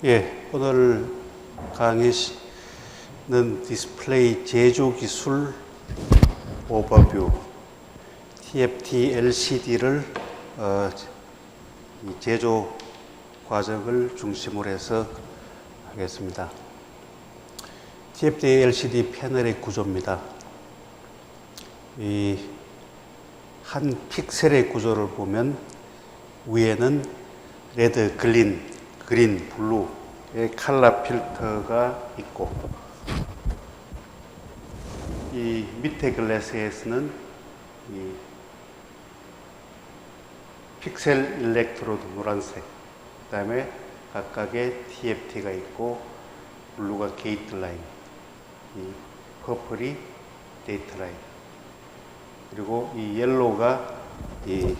예, 오늘 강의는 디스플레이 제조 기술 오버뷰 TFT LCD를 제조 과정을 중심으로 해서 하겠습니다. TFT LCD 패널의 구조입니다. 이 한 픽셀의 구조를 보면 위에는 레드, 그린, 블루의 컬러 필터가 있고, 이 밑에 글래스에서는 이 픽셀 일렉트로드 노란색, 그 다음에 각각의 TFT가 있고, 블루가 게이트 라인, 이 퍼플이 데이터 라인, 그리고 이 옐로우가 이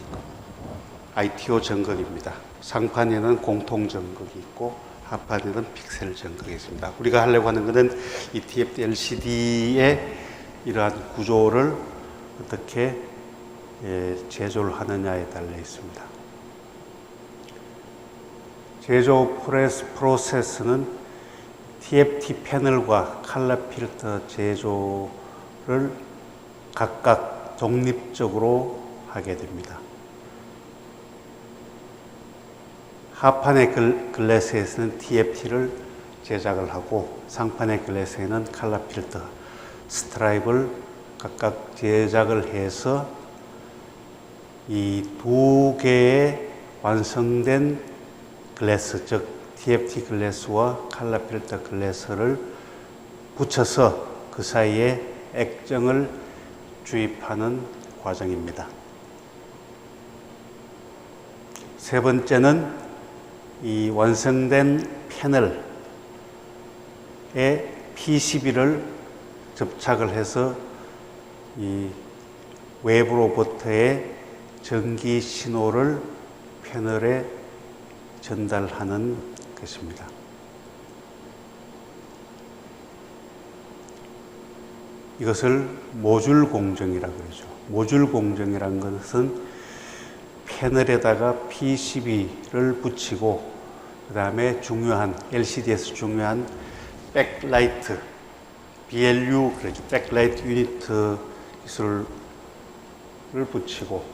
ITO 전극입니다. 상판에는 공통 전극이 있고 하판에는 픽셀 전극이 있습니다. 우리가 하려고 하는 것은 이 TFT LCD의 이러한 구조를 어떻게 제조를 하느냐에 달려 있습니다. 제조 프로세스는 TFT 패널과 컬러 필터 제조를 각각 독립적으로 하게 됩니다. 하판의 글래스에서는 TFT를 제작을 하고, 상판의 글래스에는 컬러 필터, 스트라이브를 각각 제작을 해서 이 두 개의 완성된 글래스, 즉 TFT 글래스와 컬러 필터 글래스를 붙여서 그 사이에 액정을 주입하는 과정입니다. 세 번째는 이 완성된 패널에 PCB를 접착을 해서 이 외부로부터의 전기 신호를 패널에 전달하는 것입니다. 이것을 모듈 공정이라고 그러죠. 모듈 공정이라는 것은 패널에다가 PCB를 붙이고, 그 다음에 중요한, LCD에서 중요한 백라이트, BLU, 그러죠. 백라이트 유니트 기술을 붙이고,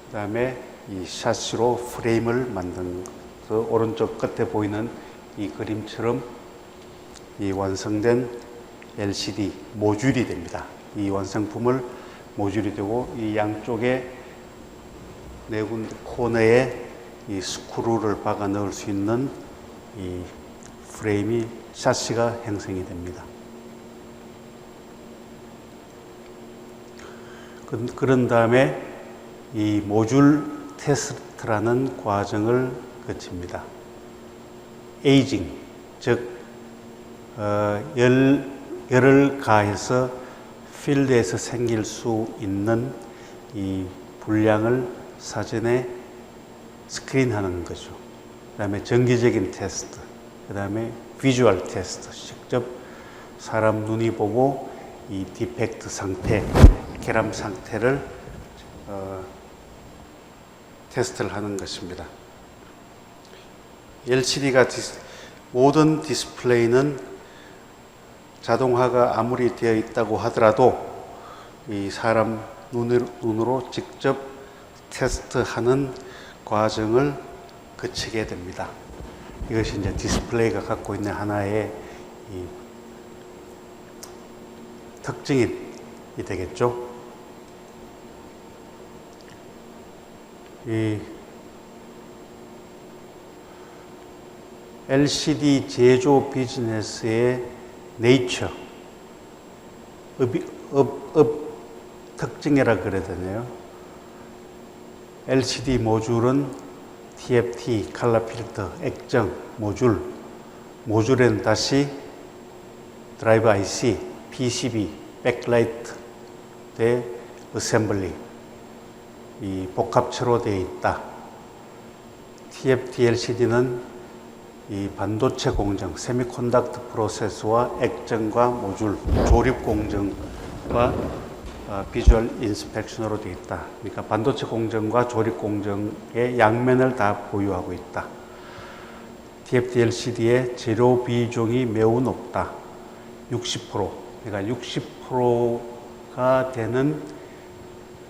그 다음에 이 샤시로 프레임을 만들어서 오른쪽 끝에 보이는 이 그림처럼 이 완성된 LCD 모듈이 됩니다. 이 완성품을 모듈이 되고, 이 양쪽에 네 군데 코너에 이 스크루를 박아 넣을 수 있는 이 프레임이, 샤시가 형성이 됩니다. 그런 다음에 이 모듈 테스트라는 과정을 거칩니다. 에이징, 즉 열을 가해서 필드에서 생길 수 있는 이 불량을 사전에 스크린하는 거죠. 그 다음에 정기적인 테스트, 그 다음에 비주얼 테스트, 직접 사람 눈이 보고 이 디펙트 상태, 결함 상태를 테스트를 하는 것입니다. LCD가 모든 디스플레이는 자동화가 아무리 되어 있다고 하더라도 이 사람 눈으로 직접 테스트하는 과정을 거치게 됩니다. 이것이 이제 디스플레이가 갖고 있는 하나의 이 특징이 되겠죠. 이 LCD 제조 비즈니스의 네이처, 특징이라 그래야 되나요? LCD 모듈은 TFT, 컬러 필터, 액정, 모듈에는 다시 드라이브 IC, PCB, 백라이트의 어셈블리, 이 복합체로 되어 있다. TFT LCD는 이 반도체 공정, 세미컨덕터 프로세스와 액정과 모듈, 조립 공정과 비주얼 인스펙션으로 되어 있다. 그러니까 반도체 공정과 조립 공정의 양면을 다 보유하고 있다. TFT LCD의 재료 비중이 매우 높다. 60%. 그러니까 60%가 되는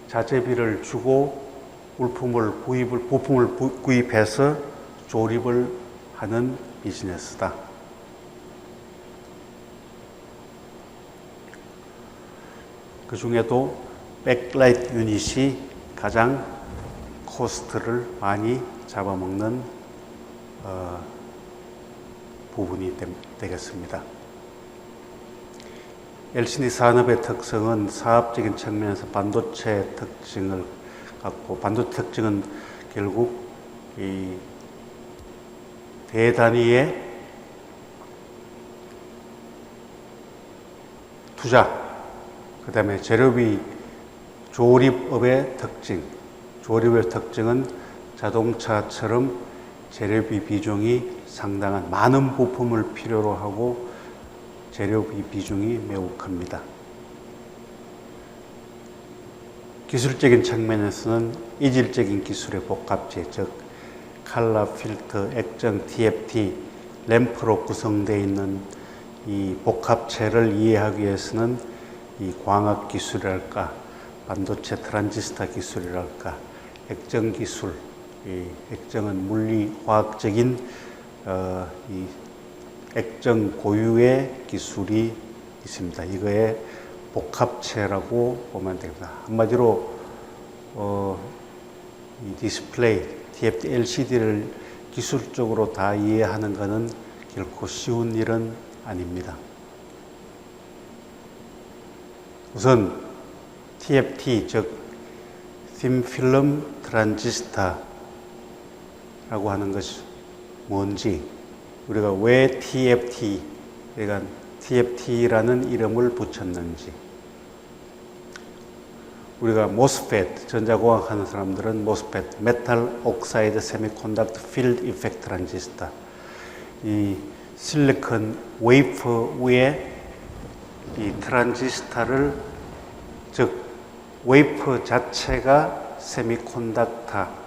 자재비를 주고 부품을 구입해서 조립을 하는 비즈니스다. 그 중에도 백라이트 유닛이 가장 코스트를 많이 잡아먹는 부분이 되겠습니다. LCD 산업의 특성은 사업적인 측면에서 반도체 특징을 갖고, 반도체 특징은 결국 이 대단위의 투자, 그 다음에 재료비 조립업의 특징. 조립의 특징은 자동차처럼 재료비 비중이 상당한 많은 부품을 필요로 하고 재료비 비중이 매우 큽니다. 기술적인 측면에서는 이질적인 기술의 복합체, 즉 칼라 필터, 액정, TFT, 램프로 구성되어 있는 이 복합체를 이해하기 위해서는 이 광학 기술이랄까, 반도체 트란지스터 기술이랄까, 액정 기술, 이 액정은 물리 화학적인 이 액정 고유의 기술이 있습니다. 이거의 복합체라고 보면 됩니다. 한마디로 이 디스플레이, TFT LCD를 기술적으로 다 이해하는 것은 결코 쉬운 일은 아닙니다. 우선 TFT, 즉 Thin Film Transistor라고 하는 것이 뭔지, 우리가 왜 TFT, 그러니까 TFT라는 이름을 붙였는지, 우리가 MOSFET, 전자공학 하는 사람들은 MOSFET, Metal Oxide Semiconductor Field Effect Transistor, 이 실리콘 웨이퍼 위에 이 트란지스터를, 즉 웨이퍼 자체가 세미콘덕터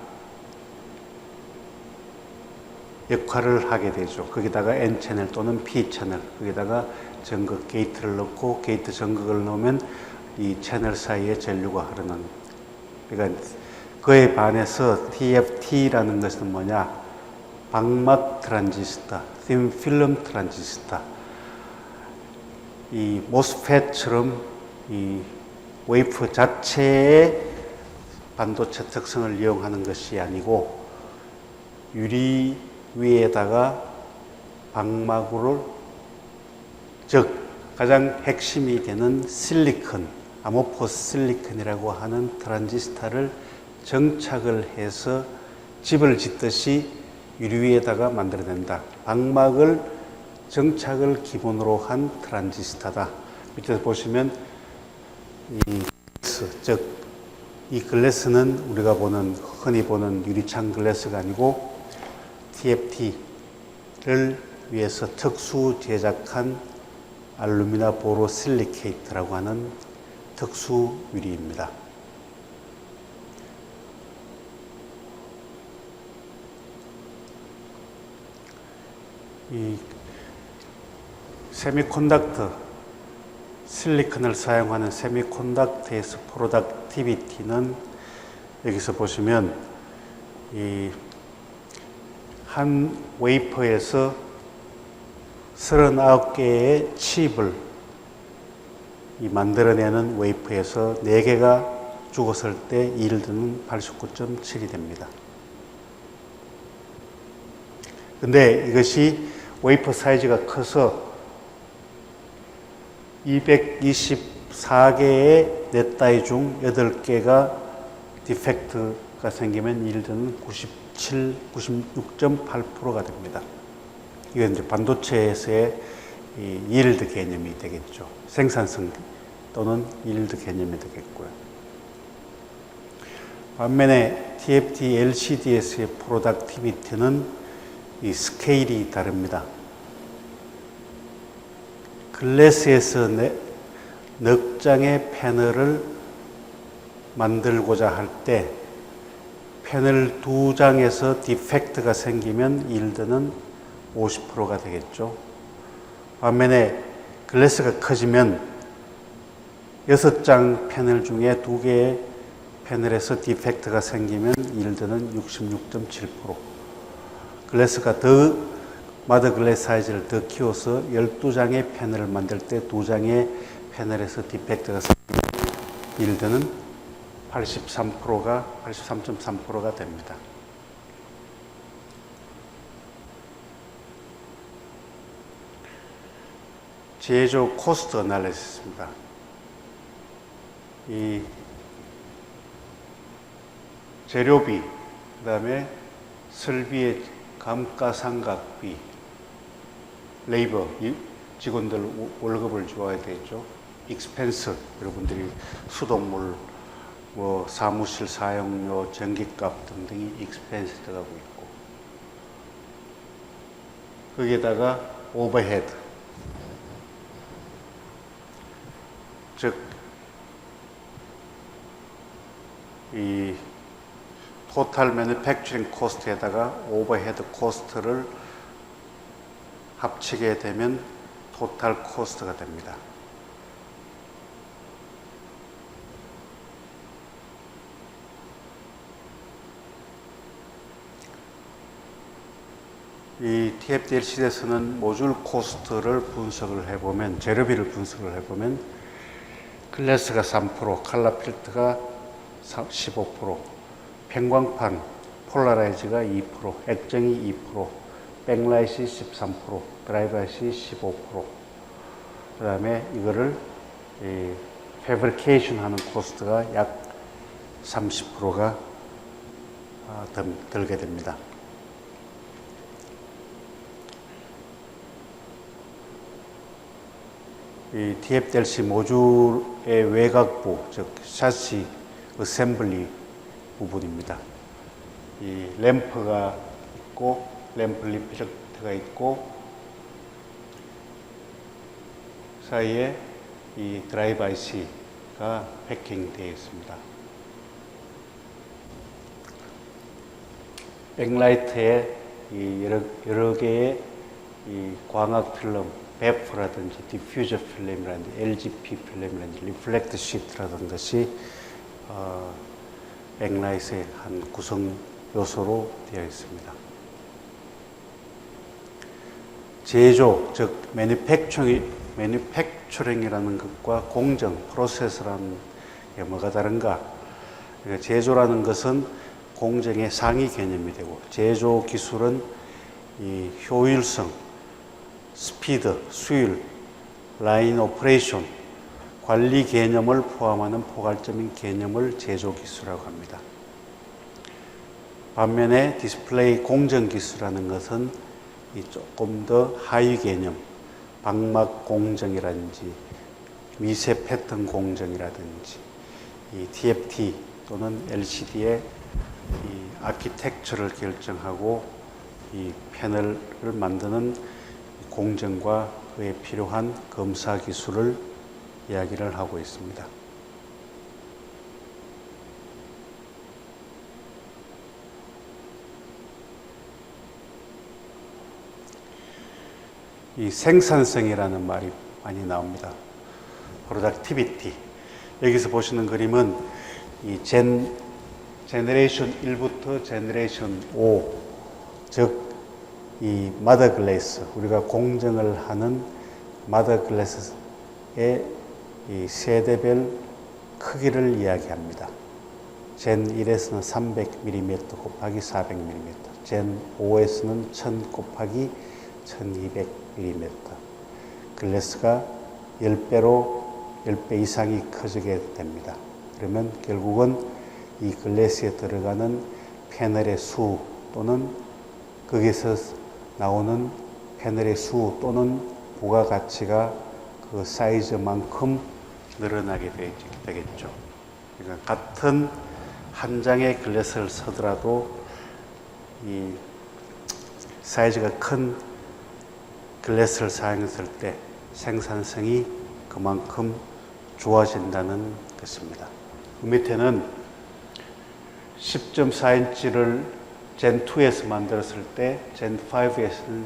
역할을 하게 되죠. 거기다가 N채널 또는 P채널, 거기다가 전극 게이트를 넣고 게이트 전극을 넣으면 이 채널 사이에 전류가 흐르는, 그러니까 그에 반해서 TFT라는 것은 뭐냐, 방막 트란지스터, Thin Film 트란지스터, 이 모스펫처럼 이 웨이퍼 자체의 반도체 특성을 이용하는 것이 아니고 유리 위에다가 방막으로, 즉 가장 핵심이 되는 실리콘, 아모포스 실리콘이라고 하는 트란지스터를 정착을 해서 집을 짓듯이 유리 위에다가 만들어낸다. 방막을 정착을 기본으로 한 트란지스터다. 밑에서 보시면 이 글래스, 즉 이 글래스는 우리가 흔히 보는 유리창 글래스가 아니고 TFT를 위해서 특수 제작한 알루미나 보로실리케이트라고 하는 특수 유리입니다. 이 세미콘덕터, 실리콘을 사용하는 세미콘덕터에서 프로덕티비티는 여기서 보시면 이 한 웨이퍼에서 39개의 칩을 만들어내는 웨이퍼에서 4개가 죽었을 때 일드는 89.7이 됩니다. 근데 이것이 웨이퍼 사이즈가 커서 224개의 넷다이 중 8개가 디펙트가 생기면 일드는 96.8%가 됩니다. 이건 이제 반도체에서의 일드 개념이 되겠죠. 생산성 또는 일드 개념이 되겠고요. 반면에 TFT LCD에서의 프로덕티비티는 이 스케일이 다릅니다. 글래스에서 넉 장의 패널을 만들고자 할 때 패널 2장에서 디펙트가 생기면 일드는 50%가 되겠죠. 반면에 글래스가 커지면 6장 패널 중에 2개의 패널에서 디펙트가 생기면 일드는 66.7%. 글래스가 더 마더 글래스 사이즈를 더 키워서 12장의 패널을 만들 때 2장의 패널에서 디펙트가 생기면 일드는 83.3%가 됩니다. 제조 코스트 어널리시스입니다. 이 재료비, 그 다음에 설비의 감가상각비, 레이버, 직원들 월급을 줘야 되죠. 익스펜스, 여러분들이 수돗물, 뭐 사무실 사용료, 전기값 등등이 익스펜스 들어가고 있고, 거기에다가 오버헤드, 즉 이 토탈 매니팩처링 코스트에다가 오버헤드 코스트를 합치게 되면 토탈 코스트가 됩니다. 이 TFDLC에서는 모듈 코스트를 분석을 해보면, 재료비를 분석을 해보면 글래스가 3%, 칼라 필터가 15%, 편광판, 폴라라이즈가 2%, 액정이 2%, 백라이트이 13%, 드라이브라이트이 15%. 그 다음에 이거를 패브리케이션 하는 코스트가 약 30%가 들게 됩니다. 이 TFDLC 모듈의 외곽부, 즉 샤시 어셈블리 부분입니다. 이 램프가 있고 램프 리플렉터가 있고 사이에 이 드라이브 IC가 패킹되어 있습니다. 백라이트에 이 여러 개의 이 광학 필름, 베프라든지 디퓨저 필름이라든지 LGP 필름이라든지 리플렉트 시트라는 것이 백라이트의 한 구성 요소로 되어 있습니다. 제조, 즉 매니팩처링이라는 것과 공정, 프로세스라는 게 뭐가 다른가? 그러니까 제조라는 것은 공정의 상위 개념이 되고, 제조 기술은 이 효율성, 스피드, 수율, 라인 오퍼레이션, 관리 개념을 포함하는 포괄적인 개념을 제조 기술이라고 합니다. 반면에 디스플레이 공정 기술이라는 것은 이 조금 더 하위 개념, 방막 공정이라든지 미세 패턴 공정이라든지 이 TFT 또는 LCD의 이 아키텍처를 결정하고 이 패널을 만드는 공정과 그에 필요한 검사 기술을 이야기를 하고 있습니다. 이 생산성이라는 말이 많이 나옵니다. productivity. 여기서 보시는 그림은 이 제너레이션 1부터 제너레이션 5, 즉 이 마더 글래스, 우리가 공정을 하는 마더 글래스의 이 세대별 크기를 이야기합니다. 젠 1에서는 300mm 곱하기 400mm, 젠 5에서는 1000 곱하기 1200mm. 글래스가 10배 이상이 커지게 됩니다. 그러면 결국은 이 글래스에 들어가는 패널의 수 또는 거기서 나오는 패널의 수 또는 부가가치가 그 사이즈만큼 늘어나게 되겠죠. 그러니까 같은 한 장의 글래스를 쓰더라도 이 사이즈가 큰 글래스를 사용했을 때 생산성이 그만큼 좋아진다는 것입니다. 그 밑에는 10.4인치를 젠2에서 만들었을 때 젠5에서는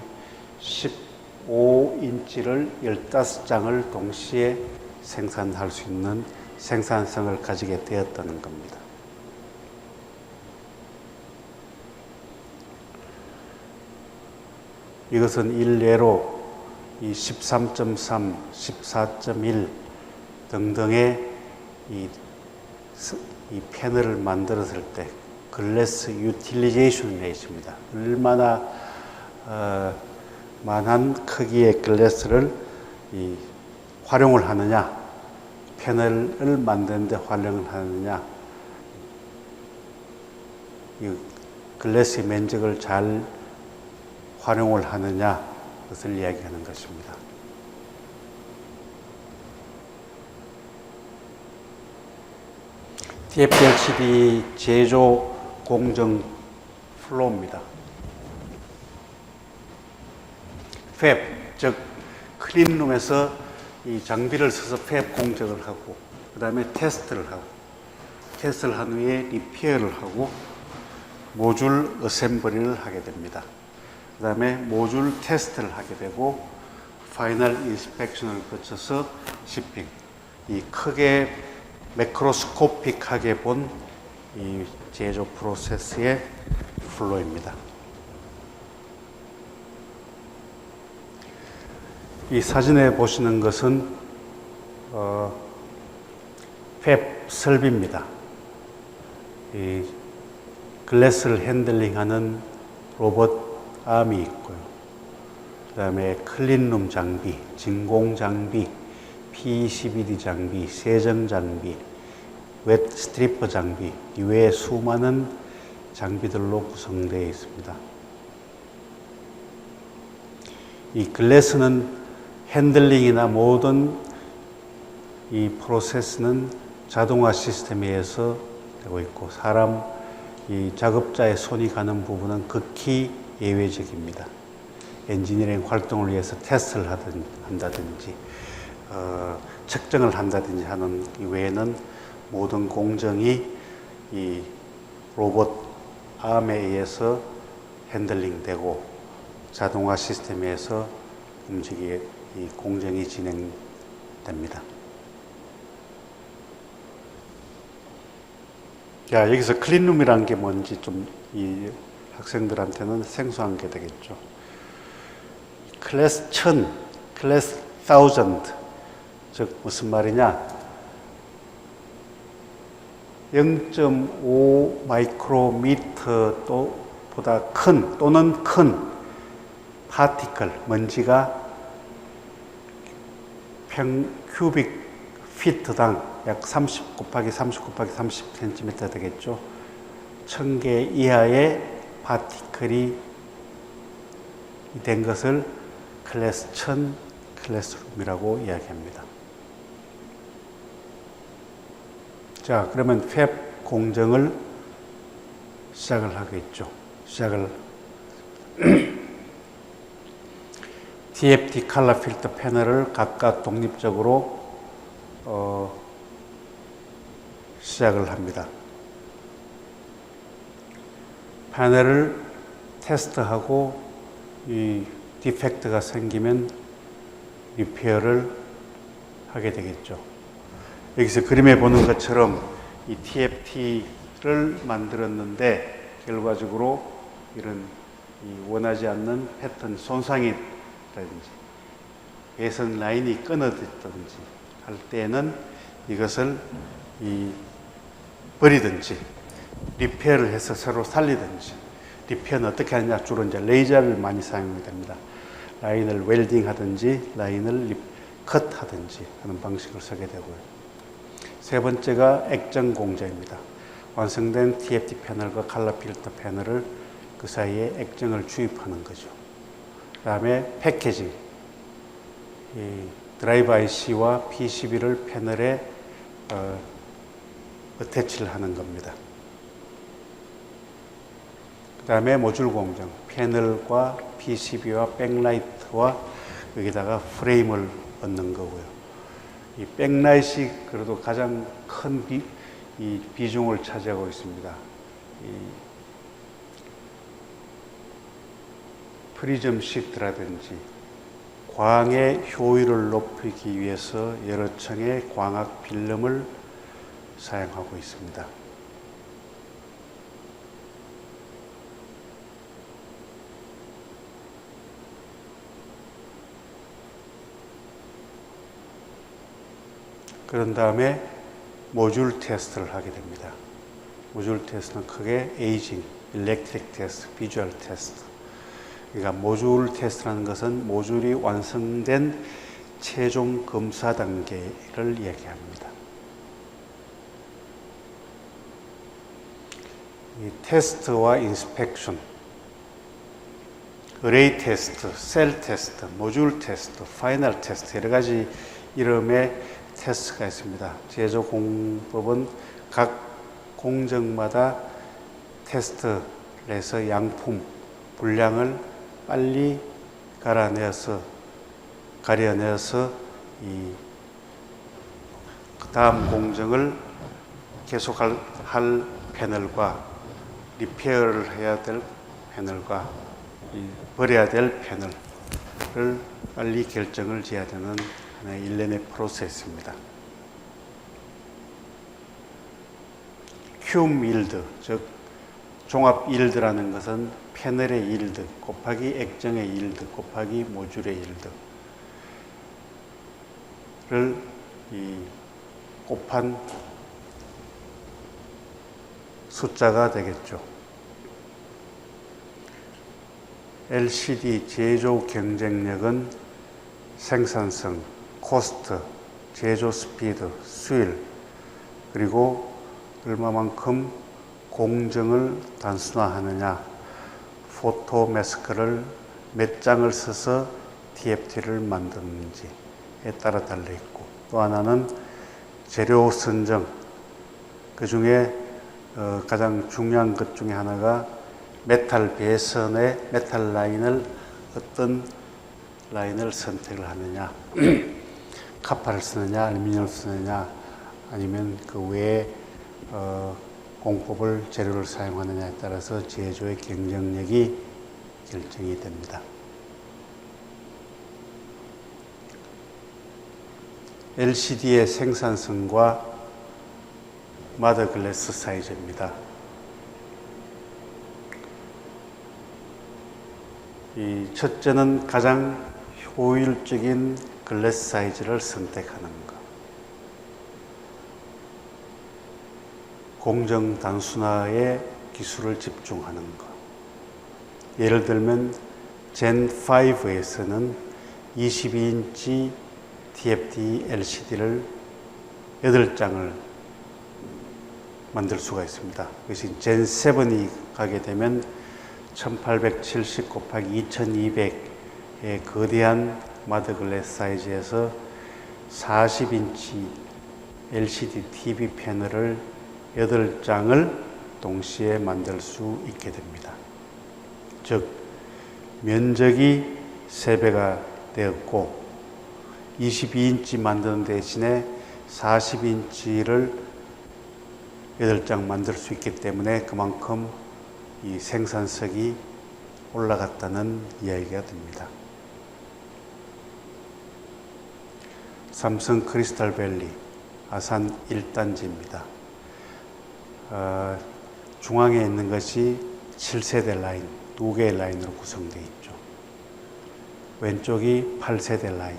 15인치를 15장을 동시에 생산할 수 있는 생산성을 가지게 되었다는 겁니다. 이것은 일례로 이 13.3, 14.1 등등의 이 패널을 만들었을 때 글래스 유틸리제이션 레이트입니다. 얼마나 많은 크기의 글래스를 활용을 하느냐, 패널을 만드는데 활용을 하느냐, 이 글래스의 면적을 잘 활용을 하느냐, 그것을 이야기하는 것입니다. TFT-LCD 제조 공정 플로우입니다. 팹, 즉 클린룸에서 이 장비를 써서 팹 공정을 하고, 그 다음에 테스트를 한 후에 리페어를 하고 모듈 어셈블리를 하게 됩니다. 그 다음에 모듈 테스트를 하게 되고 파이널 인스펙션을 거쳐서 shipping, 이 크게 매크로스코픽하게 본 이 제조 프로세스의 플로우입니다. 이 사진에 보시는 것은 팹 설비입니다. 이 글래스를 핸들링하는 로봇 암이 있고요. 그 다음에 클린룸 장비, 진공 장비, PCBD 장비, 세정 장비, 웻 스트리퍼 장비, 이외에 수많은 장비들로 구성되어 있습니다. 이 글래스는 핸들링이나 모든 이 프로세스는 자동화 시스템에 의해서 되고 있고, 사람 이 작업자의 손이 가는 부분은 극히 예외적입니다. 엔지니어링 활동을 위해서 테스트를 한다든지 측정을 한다든지 하는 이외에는 모든 공정이 이 로봇 암에 의해서 핸들링되고 자동화 시스템에 의해서 이 공정이 진행됩니다. 자, 여기서 클린룸이라는 게 뭔지 좀 이 학생들한테는 생소한 게 되겠죠. 클래스 1000, 클래스 1000, 즉 무슨 말이냐? 0.5 마이크로미터 보다 큰 또는 큰 파티클, 먼지가 큐빅 피트당 약 30 곱하기 30 곱하기 30cm 되겠죠. 1000개 이하의 파티클이 된 것을 클래스 1000 클래스룸이라고 이야기합니다. 자, 그러면 팹 공정을 시작을 하겠죠. TFT 칼라 필터 패널을 각각 독립적으로 시작을 합니다. 패널을 테스트하고 이 디펙트가 생기면 리페어를 하게 되겠죠. 여기서 그림에 보는 것처럼 이 TFT를 만들었는데 결과적으로 이런 원하지 않는 패턴 손상이라든지 배선 라인이 끊어졌다든지 할 때에는 이것을 버리든지 리페어를 해서 새로 살리든지. 리페어는 어떻게 하느냐? 주로 이제 레이저를 많이 사용이 됩니다. 라인을 웰딩 하든지 라인을 컷 하든지 하는 방식을 쓰게 되고요. 세 번째가 액정 공정입니다. 완성된 TFT 패널과 칼라 필터 패널을 그 사이에 액정을 주입하는 거죠. 그 다음에 패키징, 드라이브 IC와 PCB를 패널에 어태치를 하는 겁니다. 그 다음에 모듈 공정, 패널과 PCB와 백라이트와 여기다가 프레임을 얻는 거고요. 이 백라이트이 그래도 가장 큰 비중을 차지하고 있습니다. 프리즘 시트라든지 광의 효율을 높이기 위해서 여러 층의 광학 필름을 사용하고 있습니다. 그런 다음에 모듈 테스트를 하게 됩니다. 모듈 테스트는 크게 에이징, 일렉트릭 테스트, 비주얼 테스트. 그러니까 모듈 테스트라는 것은 모듈이 완성된 최종 검사 단계를 이야기합니다. 이 테스트와 인스펙션, 어레이 테스트, 셀 테스트, 모듈 테스트, 파이널 테스트 여러 가지 이름의 테스트가 있습니다. 제조 공법은 각 공정마다 테스트를 해서 양품, 분량을 빨리 가려내어서 이 다음 공정을 계속할 패널과 리페어를 해야 될 패널과 버려야 될 패널을 빨리 결정을 지어야 되는 하나의 일련의 프로세스입니다. 큐움 일드, 즉 종합 일드라는 것은 패널의 일드 곱하기 액정의 일드 곱하기 모듈의 일드를 곱한 숫자가 되겠죠. LCD 제조 경쟁력은 생산성, 코스트, 제조 스피드, 수율, 그리고 얼마만큼 공정을 단순화하느냐, 포토 마스크를 몇 장을 써서 TFT를 만드는지에 따라 달려있고, 또 하나는 재료 선정, 그 중에 가장 중요한 것 중에 하나가 메탈 배선의 메탈 라인을 어떤 라인을 선택을 하느냐, 카파를 쓰느냐, 알루미늄을 쓰느냐, 아니면 그 외에 공법을 재료를 사용하느냐에 따라서 제조의 경쟁력이 결정이 됩니다. LCD의 생산성과 마더 글래스 사이즈입니다. 이 첫째는 가장 효율적인 글래스 사이즈를 선택하는 것. 공정 단순화에 기술을 집중하는 것. 예를 들면 젠 5에서는 22인치 TFT LCD를 8장을 만들 수가 있습니다. 그것이 젠 7이 가게 되면 1870 곱하기 2200의 거대한 마더 글래스 사이즈에서 40인치 LCD TV 패널을 8장을 동시에 만들 수 있게 됩니다. 즉, 면적이 3배가 되었고 22인치 만드는 대신에 40인치를 8장 만들 수 있기 때문에 그만큼 이 생산성이 올라갔다는 이야기가 됩니다. 삼성 크리스탈밸리 아산 1단지입니다. 중앙에 있는 것이 7세대 라인, 2개의 라인으로 구성되어 있죠. 왼쪽이 8세대 라인.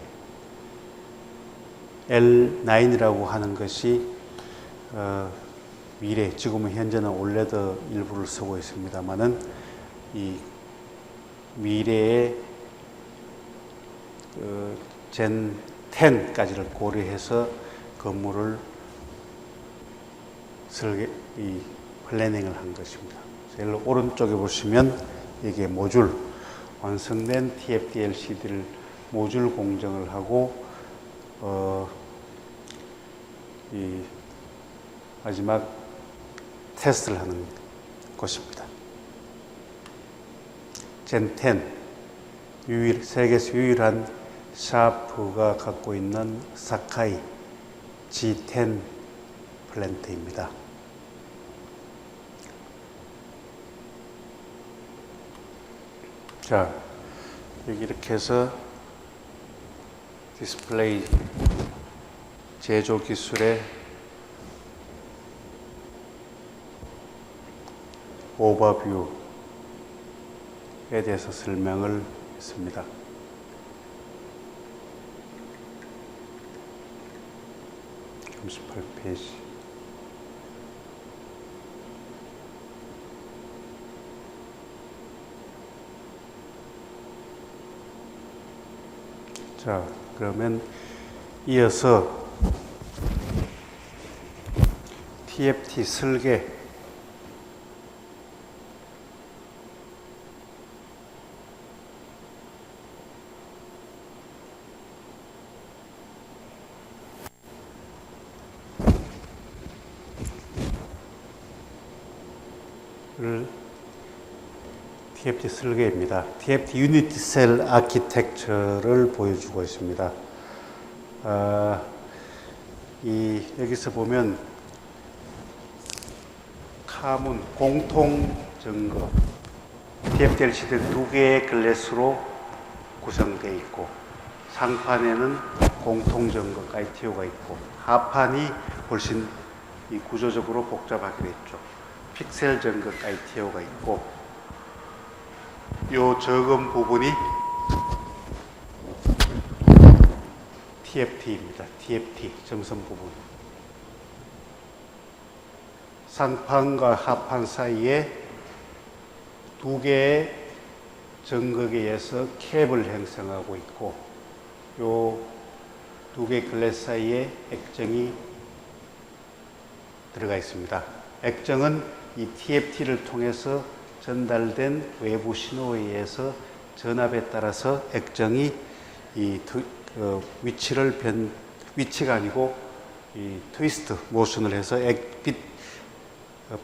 L9이라고 하는 것이 미래, 지금은 현재는 올레드 일부를 쓰고 있습니다만은 이 미래의 젠 10까지를 고려해서 건물을 플래닝을 한 것입니다. 제일 오른쪽에 보시면 이게 모듈, 완성된 TFT LCD를 모듈 공정을 하고 이 마지막 테스트를 하는 곳입니다. 젠 10, 세계에서 유일한 샤프가 갖고 있는 사카이 G10 플랜트입니다. 자, 여기 이렇게 해서 디스플레이 제조 기술의 오버뷰에 대해서 설명을 했습니다. 페이지. 자, 그러면 이어서 TFT 설계 TFT 설계입니다. TFT 유니티 셀 아키텍처를 보여주고 있습니다. 여기서 보면 카문 공통 증거 TFT LCD 두 개의 글래스로 구성되어 있고 상판에는 공통 증거 ITO가 있고 하판이 훨씬 구조적으로 복잡하게 됐죠. 픽셀 증거 ITO가 있고 요 적은 부분이 TFT입니다. TFT 점선 부분. 상판과 하판 사이에 두 개의 전극에 의해서 캡을 형성하고 있고 요 두 개의 글래스 사이에 액정이 들어가 있습니다. 액정은 이 TFT를 통해서 전달된 외부 신호에 의해서 전압에 따라서 액정이 위치가 아니고 이 트위스트 모션을 해서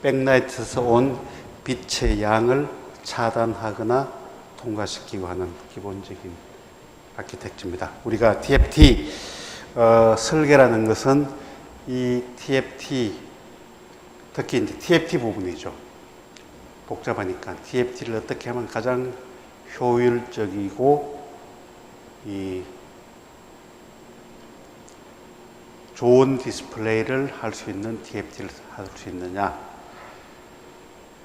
백라이트에서 온 빛의 양을 차단하거나 통과시키고 하는 기본적인 아키텍처입니다. 우리가 TFT 설계라는 것은 이 TFT 특히 이제 TFT 부분이죠. 복잡하니까 TFT를 어떻게 하면 가장 효율적이고 좋은 디스플레이를 할 수 있는 TFT를 할 수 있느냐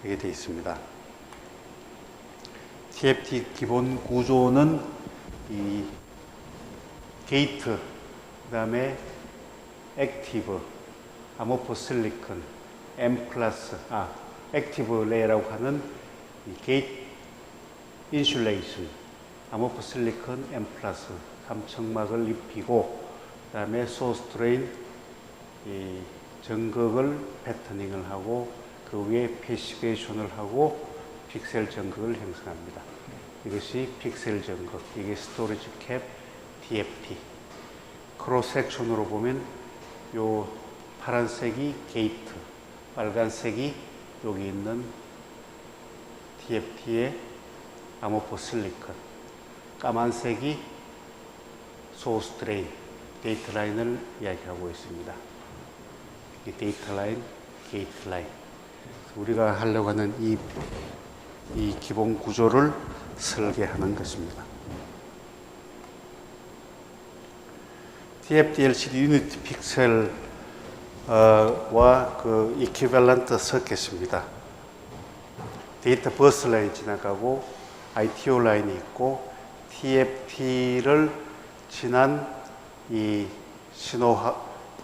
이게 되어 있습니다. TFT 기본 구조는 이 게이트, 그 다음에 액티브, 아모포 실리콘, M 플러스, 액티브 레이라고 하는 이 게이트 인슐레이션, 아모포 실리콘 M 플러스 3층막을 입히고 그 다음에 소스 드레인 이 전극을 패터닝을 하고 그 위에 패시베이션을 하고 픽셀 전극을 형성합니다. 이것이 픽셀 전극, 이게 스토리지 캡 TFT. 크로스 섹션으로 보면 요 파란색이 게이트, 빨간색이 여기 있는 TFT의 아모포 실리콘, 까만색이 소스 드레인, 데이터 라인을 이야기하고 있습니다. 이 데이터 라인, 게이트 라인. 우리가 하려고 하는 이 기본 구조를 설계하는 것입니다. TFT LCD 유니티 픽셀 와 그 이퀴밸런트 서킷입니다. 데이터 버스 라인이 지나가고 ITO 라인이 있고 TFT를 지난 이 신호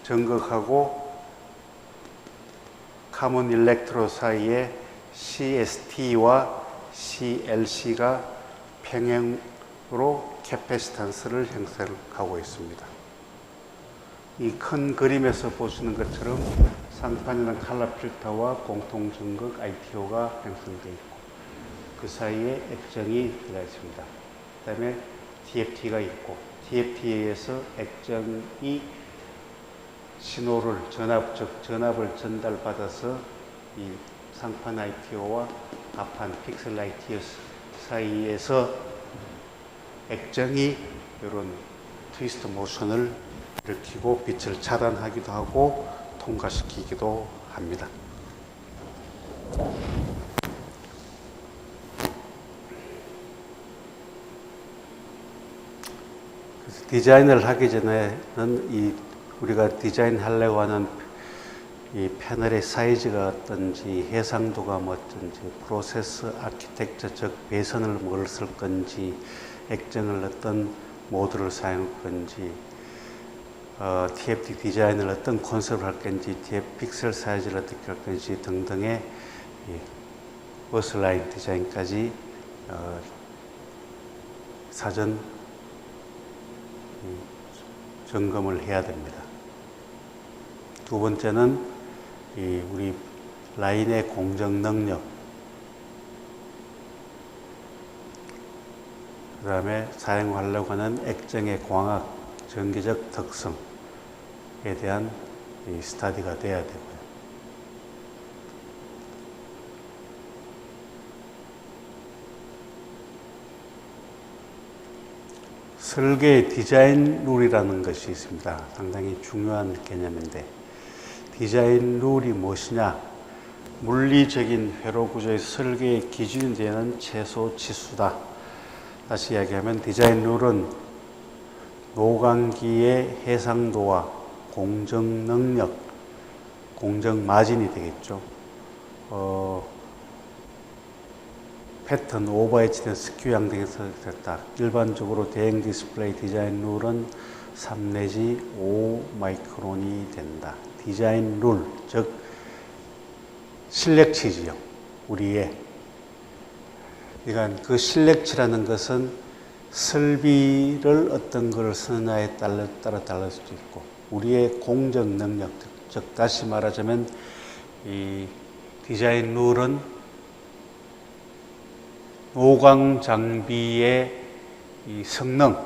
전극하고 카몬 일렉트로 사이에 CST와 CLC가 평행으로 캐패시턴스를 형성하고 있습니다. 이 큰 그림에서 보시는 것처럼 상판이나 칼라 필터와 공통 전극 ITO가 형성되어 있고 그 사이에 액정이 들어가 있습니다. 그 다음에 TFT가 있고 TFT에 의해서 액정이 신호를 전압을 전달받아서 이 상판 ITO와 하판 픽셀 ITO 사이에서 액정이 이런 트위스트 모션을 일으키고 빛을 차단하기도 하고 통과시키기도 합니다. 그래서 디자인을 하기 전에는 우리가 디자인하려고 하는 이 패널의 사이즈가 어떤지, 해상도가 뭐 어떤지, 프로세스 아키텍처적 배선을 뭘 쓸 건지, 액정을 어떤 모드를 사용할 건지, TFT 디자인을 어떤 콘셉트를 할 건지, TF 픽셀 사이즈를 어떻게 할 건지 등등의 버스라인 디자인까지 사전 점검을 해야 됩니다. 두 번째는 우리 라인의 공정 능력, 그 다음에 사용하려고 하는 액정의 광학, 전기적 특성에 대한 스터디가 돼야 되고요. 설계 디자인 룰이라는 것이 있습니다. 상당히 중요한 개념인데, 디자인 룰이 무엇이냐? 물리적인 회로 구조의 설계의 기준이 되는 최소 치수다. 다시 이야기하면 디자인 룰은 노광기의 해상도와 공정 능력, 공정 마진이 되겠죠. 패턴, 오버헤치된 스큐 양등에서 됐다. 일반적으로 대형 디스플레이 디자인 룰은 3 내지 5 마이크론이 된다. 디자인 룰, 즉 실렉치지요. 우리의 그러니까 그 실렉치라는 것은 설비를 어떤 걸 쓰느냐에 따라 달릴 수도 있고, 우리의 공정 능력, 즉 다시 말하자면 이 디자인 룰은 노광 장비의 이 성능,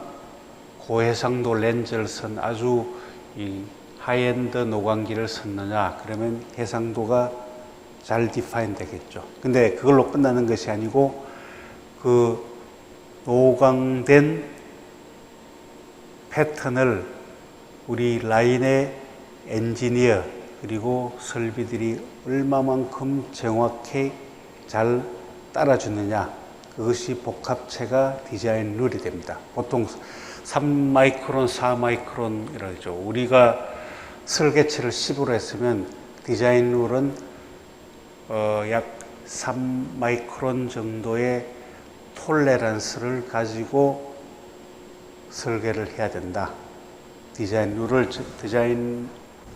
고해상도 렌즈를 쓴 아주 이 하이엔드 노광기를 썼느냐, 그러면 해상도가 잘 디파인 되겠죠. 근데 그걸로 끝나는 것이 아니고 그 노광된 패턴을 우리 라인의 엔지니어 그리고 설비들이 얼마만큼 정확히 잘 따라주느냐, 그것이 복합체가 디자인 룰이 됩니다. 보통 3마이크론, 4마이크론이라고 하죠. 우리가 설계치를 10으로 했으면 디자인 룰은 약 3마이크론 정도의 톨레런스를 가지고 설계를 해야 된다. 디자인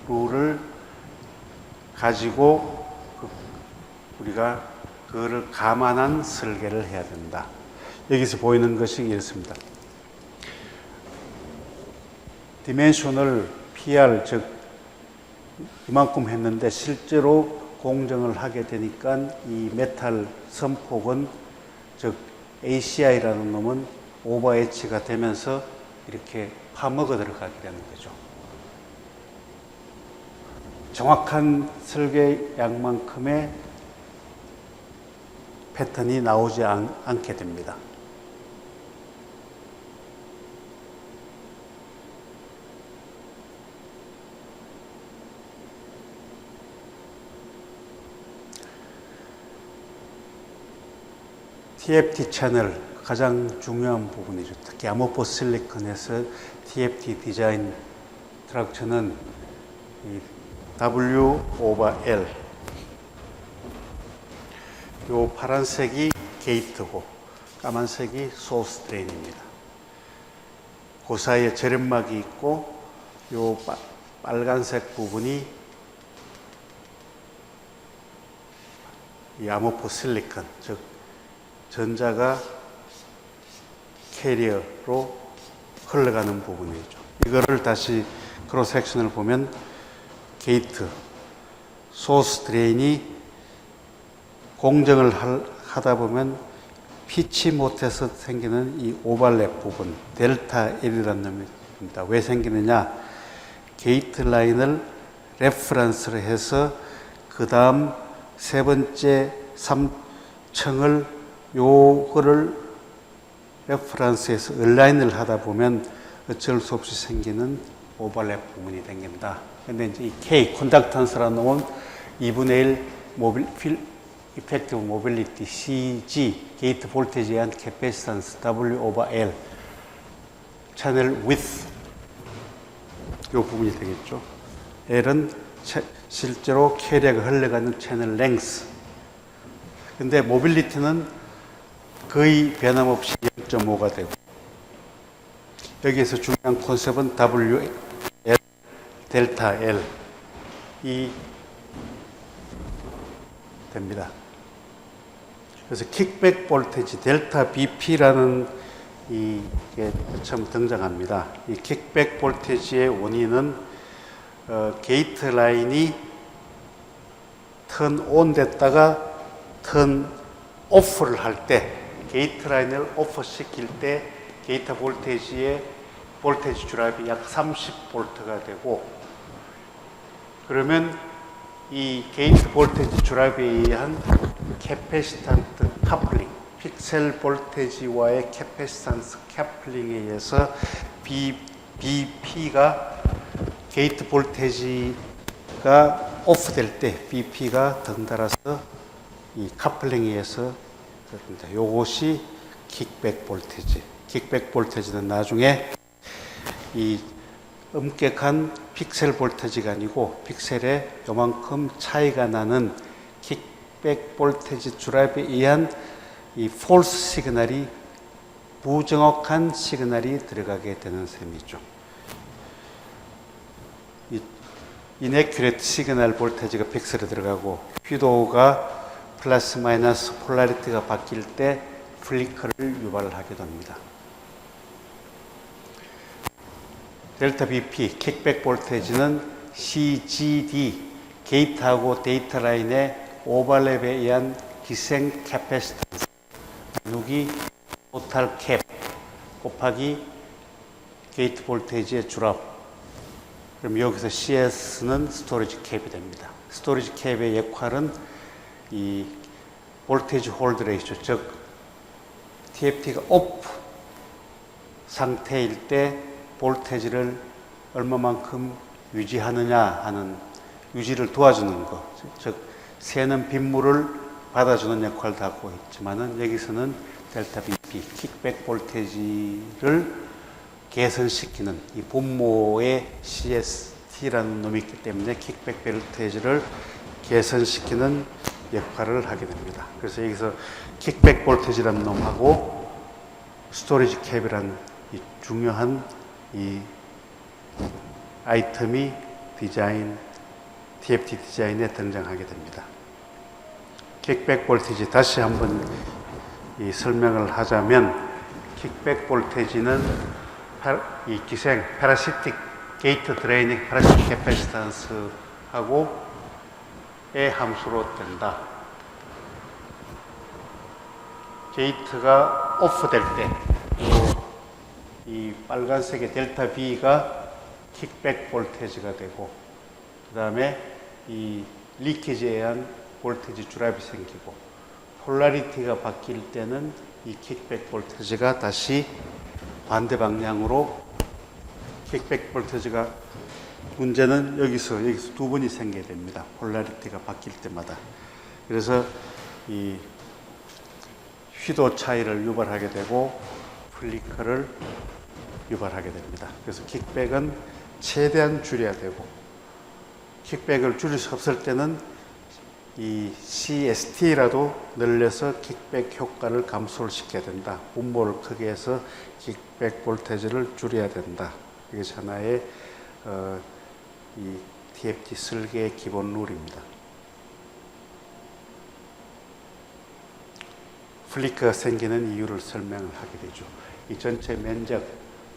룰을 가지고 우리가 그거를 감안한 설계를 해야 된다. 여기서 보이는 것이 이렇습니다. 디멘셔널 PR, 즉 이만큼 했는데 실제로 공정을 하게 되니까 이 메탈 선폭은, 즉 ACI라는 놈은 오버헤치가 되면서 이렇게 파먹어 들어가게 되는 거죠. 정확한 설계량만큼의 패턴이 나오지 않게 됩니다. TFT 채널 가장 중요한 부분이죠. 특히 아모포스 실리콘에서 TFT 디자인 스트럭처는 이 W/L, 요 파란색이 게이트고 까만색이 소스 드레인입니다. 그 사이에 절연막이 있고 요 빨간색 부분이 이 아모포스 실리콘, 즉 전자가 캐리어로 흘러가는 부분이죠. 이거를 다시 크로스 섹션을 보면 게이트, 소스 드레인이 공정을 하다 보면 피치 못해서 생기는 이 오버랩 부분, 델타 L이라는 놈입니다. 왜 생기느냐? 게이트 라인을 레퍼런스를 해서 그 다음 세 번째 3층을 요거를 레퍼런스에서 얼라인을 하다 보면 어쩔 수 없이 생기는 오버랩 부분이 생긴다. 근데 이제 이 K, 컨덕턴스라는 놈은 2분의 1 이펙티브 모빌리티 CG, 게이트 볼테이지에 의한 캐패시턴스 W/L, 채널 width 이 부분이 되겠죠. L은 실제로 캐리어가 흘러가는 채널 length. 근데 모빌리티는 거의 변함없이 0.5가 되고, 여기에서 중요한 콘셉트는 WL, 델타 L 이 됩니다. 그래서 킥백 볼테이지 델타 BP라는 이게 처음 등장합니다. 이 킥백 볼테이지의 원인은 게이트 라인이 턴 온 됐다가 턴 오프를 할 때, 게이트 라인을 오프 시킬 때 게이트 볼테이지의 볼테이지 드랍이 약 30볼트가 되고, 그러면 이 게이트 볼테이지 드랍에 의한 캐패시탄트 카플링, 픽셀 볼테이지와의 캐패시탄스 카플링에 의해서 BP가 게이트 볼테이지가 오프될 때 BP가 덩달아서 이 카플링에 의해서 됩니다. 이것이 킥백 볼테이지. 킥백 볼테이지는 나중에 이 엄격한 픽셀 볼테이지가 아니고 픽셀에 요만큼 차이가 나는 킥백 볼테이지 드랍에 의한 이 폴스 시그널이, 부정확한 시그널이 들어가게 되는 셈이죠. 이 이네큐레이트 시그널 볼테이지가 픽셀에 들어가고 휘도가 플러스 마이너스 폴라리티가 바뀔 때 플리커를 유발을 하게 됩니다. 델타 BP 킥백 볼테이지는 CGD 게이트하고 데이터 라인의 오버랩에 의한 기생 캐패시턴스 나누기 토탈 캡 곱하기 게이트 볼테이지의 드랍. 그럼 여기서 CS는 스토리지 캡이 됩니다. 스토리지 캡의 역할은 이 볼테이지 홀드 레이쇼, 즉 TFT가 오프 상태일 때 볼테이지를 얼마만큼 유지하느냐 하는, 유지를 도와주는 것, 즉 새는 빗물을 받아주는 역할도 하고 있지만은, 여기서는 델타 BP 킥백 볼테이지를 개선시키는 이 분모의 CST라는 놈이 있기 때문에 킥백 볼테이지를 개선시키는 역할을 하게 됩니다. 그래서 여기서 킥백 볼테이지라는 놈하고 스토리지 캡이라는 이 중요한 이 아이템이 디자인, TFT 디자인에 등장하게 됩니다. 킥백 볼테이지 다시 한번 이 설명을 하자면, 킥백 볼테이지는 이 기생 파라시틱 게이트 드레이닝 파라시틱 캐패시턴스하고 의 함수로 된다. 게이트가 오프될 때 이 빨간색의 델타 B가 킥백 볼테이지가 되고, 그 다음에 이 리키지에 의한 볼테이지 드랍이 생기고, 폴라리티가 바뀔 때는 이 킥백 볼테이지가 다시 반대 방향으로, 킥백 볼테이지가 문제는 여기서 두 번이 생겨야 됩니다. 폴라리티가 바뀔 때마다. 그래서 이 휘도 차이를 유발하게 되고 플리커를 유발하게 됩니다. 그래서 킥백은 최대한 줄여야 되고, 킥백을 줄일 수 없을 때는 이 CST라도 늘려서 킥백 효과를 감소를 시켜야 된다. 분모를 크게 해서 킥백 볼테이지를 줄여야 된다. 이것이 하나의 이 TFT 설계의 기본 룰입니다. 플리커가 생기는 이유를 설명을 하게 되죠. 이 전체 면적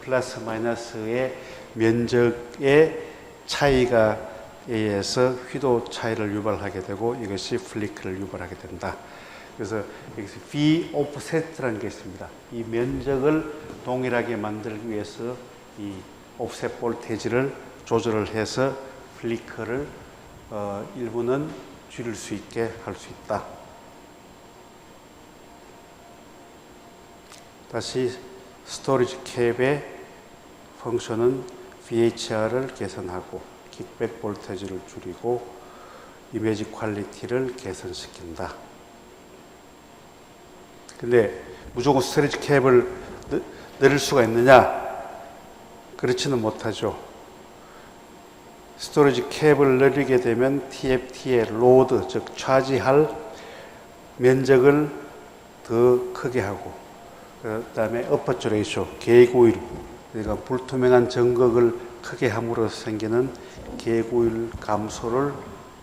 플러스 마이너스의 면적의 차이가 의해서 휘도 차이를 유발하게 되고, 이것이 플리커를 유발하게 된다. 그래서 여기서 V 오프셋이라는 게 있습니다. 이 면적을 동일하게 만들기 위해서 이 오프셋 볼테이지를 조절을 해서 플리커를 일부는 줄일 수 있게 할 수 있다. 다시 스토리지 캡의 펑션은 VHR을 개선하고 킥백 볼테이지를 줄이고 이미지 퀄리티를 개선시킨다. 근데 무조건 스토리지 캡을 늘릴 수가 있느냐? 그렇지는 못하죠. 스토리지 캡을 늘리게 되면 TFT의 로드, 즉 차지할 면적을 더 크게 하고, 그 다음에 어퍼처 레이쇼, 계획 오일, 그러니까 불투명한 전극을 크게 함으로써 생기는 계획 오일 감소를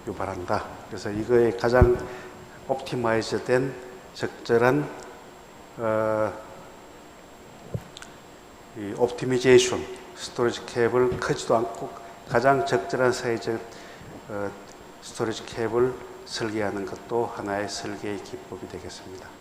유발한다. 그래서 이거에 가장 옵티마이즈 된 적절한 이 옵티미제이션, 스토리지 캡을 크지도 않고 가장 적절한 사이즈 스토리지 캡을 설계하는 것도 하나의 설계의 기법이 되겠습니다.